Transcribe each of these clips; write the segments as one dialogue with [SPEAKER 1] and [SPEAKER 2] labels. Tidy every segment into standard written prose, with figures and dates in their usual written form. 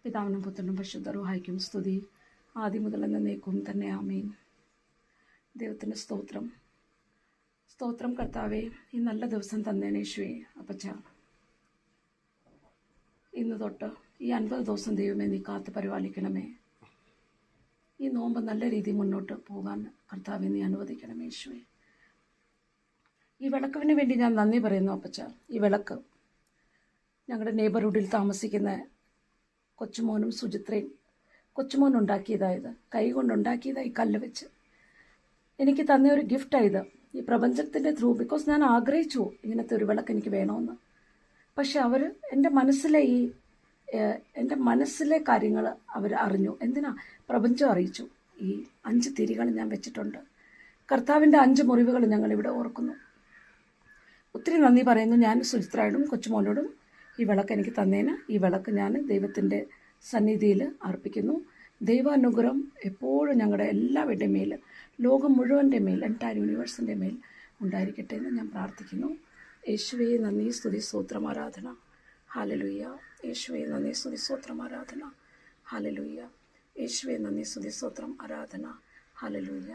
[SPEAKER 1] പിതാവിനും പുത്രനും പരിശുദ്ധ റൂഹായ്ക്കും സ്തുതി, ആദ്യം മുതൽ എന്നേക്കും തന്നെ ആമേൻ. ദൈവത്തിൻ്റെ സ്തോത്രം. സ്തോത്രം കർത്താവേ, ഈ നല്ല ദിവസം തന്നേനെ യേശുവേ. അപ്പച്ച, ഇന്ന് തൊട്ട് ഈ 50 ദിവസം ദൈവമേ നീ കാത്ത് പരിപാലിക്കണമേ. ഈ നോമ്പ് നല്ല രീതിയിൽ മുന്നോട്ട് പോകാൻ കർത്താവെ നീ അനുവദിക്കണമേ യേശുവേ. ഈ വിളക്കിന് വേണ്ടി ഞാൻ നന്ദി പറയുന്നു അപ്പച്ച. ഈ വിളക്ക് ഞങ്ങളുടെ നെയ്ബർഹുഡിൽ താമസിക്കുന്ന കൊച്ചുമോനും സുചിത്രയും, കൊച്ചുമോൻ ഉണ്ടാക്കിയതായത്, കൈ കൊണ്ടുണ്ടാക്കിയതായി കല്ല് വെച്ച് എനിക്ക് തന്ന ഒരു ഗിഫ്റ്റായത് ഈ പ്രപഞ്ചത്തിൻ്റെ ത്രൂ. ബിക്കോസ് ഞാൻ ആഗ്രഹിച്ചു ഇങ്ങനത്തെ ഒരു വിളക്ക് എനിക്ക് വേണമെന്ന്. പക്ഷെ അവർ എൻ്റെ മനസ്സിലെ കാര്യങ്ങൾ അവർ അറിഞ്ഞു. എന്തിനാ? പ്രപഞ്ചം അറിയിച്ചു. ഈ 5 തിരികൾ ഞാൻ വെച്ചിട്ടുണ്ട്. കർത്താവിൻ്റെ 5 മുറിവുകൾ ഞങ്ങളിവിടെ ഓർക്കുന്നു. ഒത്തിരി നന്ദി പറയുന്നു ഞാൻ സുചിത്രയോടും കൊച്ചുമോനോടും. ഈ വിളക്ക് എനിക്ക് തന്നേന് ഈ വിളക്ക് ഞാൻ ദൈവത്തിൻ്റെ സന്നിധിയിൽ അർപ്പിക്കുന്നു. ദൈവാനുഗ്രഹം എപ്പോഴും ഞങ്ങളുടെ എല്ലാവരുടെയും മേൽ, ലോകം മുഴുവൻ്റെ മേൽ, എൻറ്റയർ യൂണിവേഴ്സിൻ്റെ മേൽ ഉണ്ടായിരിക്കട്ടെ എന്ന് ഞാൻ പ്രാർത്ഥിക്കുന്നു. യേശുവേ നന്ദി, സ്തുതി, സ്തോത്രം, ആരാധന. ഹല്ലേലൂയ. യേശുവേ നന്ദി, സ്തുതി, സ്തോത്രം, ആരാധന. ഹല്ലേലൂയ. യേശുവേ നന്ദി, സ്തുതി, സ്തോത്രം, ആരാധന. ഹല്ലേലൂയ.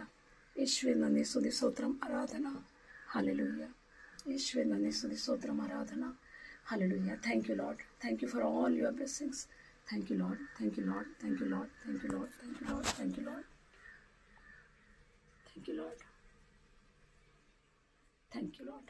[SPEAKER 1] യേശുവേ നന്ദി, സ്തുതി, സ്തോത്രം, ആരാധന. ഹല്ലേലൂയ. യേശുവേ നന്ദി, സ്തുതി, സ്തോത്രം, ആരാധന. Hallelujah. Thank you, Lord. Thank you for all your blessings. Thank you, Lord. Thank you, Lord. Thank you, Lord. Thank you, Lord. Thank you, Lord. Thank you, Lord. Thank you, Lord. Thank you, Lord.